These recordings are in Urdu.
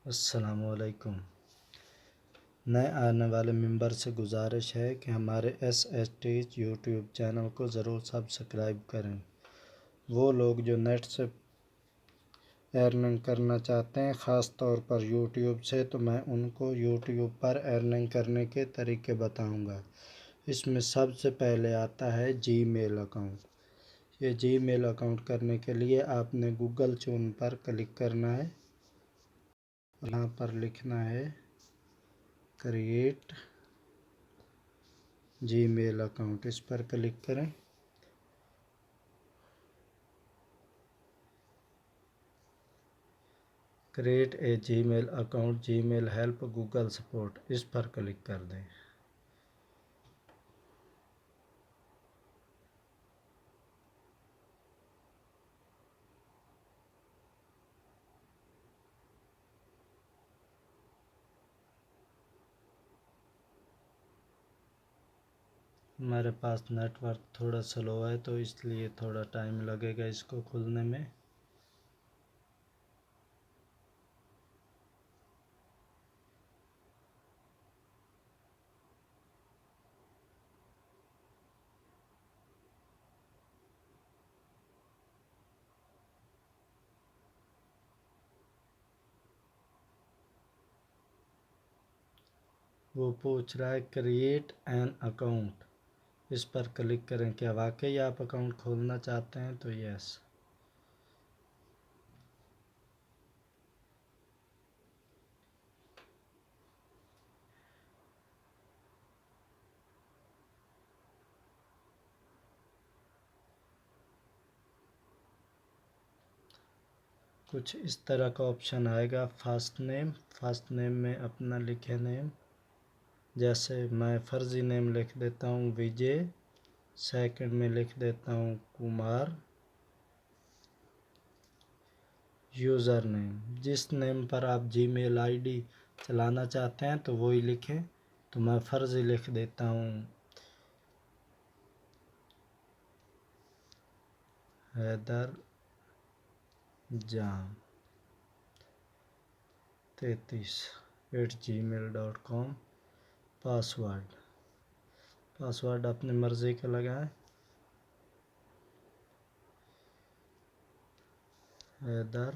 السلام علیکم۔ نئے آنے والے ممبر سے گزارش ہے کہ ہمارے SHT یوٹیوب چینل کو ضرور سبسکرائب کریں۔ وہ لوگ جو نیٹ سے ارننگ کرنا چاہتے ہیں، خاص طور پر یوٹیوب سے، تو میں ان کو یوٹیوب پر ارننگ کرنے کے طریقے بتاؤں گا۔ اس میں سب سے پہلے آتا ہے جی میل اکاؤنٹ۔ یہ جی میل اکاؤنٹ کرنے کے لیے آپ نے گوگل چون پر کلک کرنا ہے۔ یہاں پر لکھنا ہے کریٹ جی میل اکاؤنٹ، اس پر کلک کریں۔ Create a Gmail account, Gmail help, Google support, اس پر کلک کر دیں۔ ہمارے پاس نیٹ ورک تھوڑا سلو ہے تو اس لیے تھوڑا ٹائم لگے گا اس کو کھلنے میں۔ وہ پوچھ رہا ہے کریٹ این اکاؤنٹ، اس پر کلک کریں۔ کیا واقعی آپ اکاؤنٹ کھولنا چاہتے ہیں؟ تو یس۔ کچھ اس طرح کا آپشن آئے گا، فرسٹ نیم میں اپنا لکھے نیم، جیسے میں فرضی نیم لکھ دیتا ہوں وجے، سیکنڈ میں لکھ دیتا ہوں کمار، یوزر نیم جس نیم پر آپ جی میل آئی ڈی چلانا چاہتے ہیں تو وہی لکھیں، تو میں فرضی لکھ دیتا ہوں حیدر جان 33@gmail.com۔ پاسورڈ اپنی مرضی کا لگائیں۔ حیدر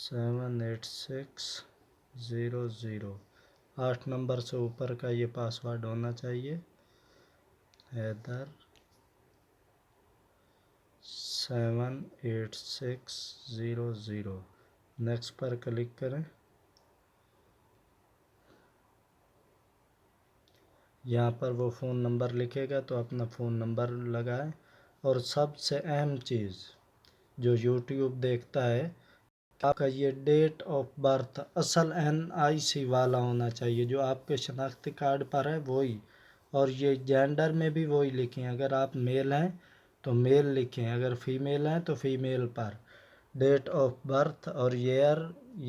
78600، 8 نمبر سے اوپر کا یہ پاسورڈ ہونا چاہیے۔ حیدر 78600، نیکسٹ پر کلک کریں۔ یہاں پر وہ فون نمبر لکھے گا تو اپنا فون نمبر لگائیں، اور سب سے اہم چیز جو یوٹیوب دیکھتا ہے، آپ کا یہ ڈیٹ آف برتھ اصل NIC والا ہونا چاہیے، جو آپ کے شناختی کارڈ پر ہے وہی، اور یہ جینڈر میں بھی وہی لکھیں۔ اگر آپ میل ہیں تو میل لکھیں، اگر فیمیل ہیں تو فیمیل پر ڈیٹ آف برتھ اور ایئر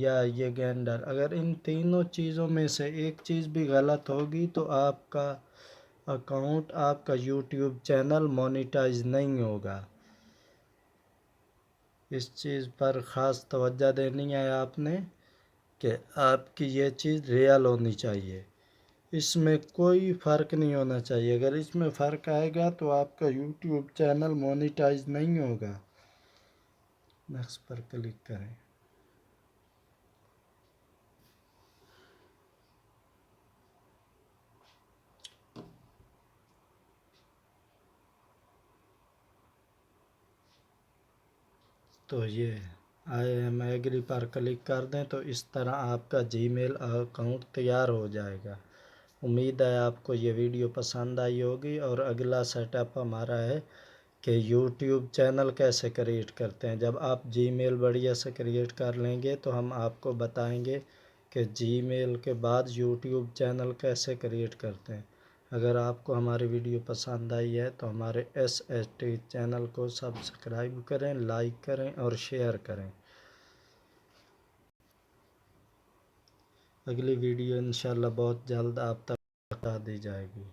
یا یہ جینڈر۔ اگر ان تینوں چیزوں میں سے ایک چیز بھی غلط ہوگی تو آپ کا اکاؤنٹ، آپ کا یوٹیوب چینل مونیٹائز نہیں ہوگا۔ اس چیز پر خاص توجہ دینی ہے آپ نے کہ آپ کی یہ چیز ریئل ہونی چاہیے، اس میں کوئی فرق نہیں ہونا چاہیے۔ اگر اس میں فرق آئے گا تو آپ کا یوٹیوب چینل مونیٹائز نہیں ہوگا۔ نیکسٹ پر کلک کریں۔ تو یہ آئی ایم ایگری پر کلک کر دیں تو اس طرح آپ کا جی میل اکاؤنٹ تیار ہو جائے گا۔ امید ہے آپ کو یہ ویڈیو پسند آئی ہوگی، اور اگلا سیٹ اپ ہمارا ہے کہ یوٹیوب چینل کیسے کریٹ کرتے ہیں۔ جب آپ جی میل بڑھیا سے کریٹ کر لیں گے تو ہم آپ کو بتائیں گے کہ جی میل کے بعد یوٹیوب چینل کیسے کریٹ کرتے ہیں۔ اگر آپ کو ہماری ویڈیو پسند آئی ہے تو ہمارے SHT چینل کو سبسکرائب کریں، لائک کریں اور شیئر کریں۔ اگلی ویڈیو انشاءاللہ بہت جلد آپ تک پہنچا دی جائے گی۔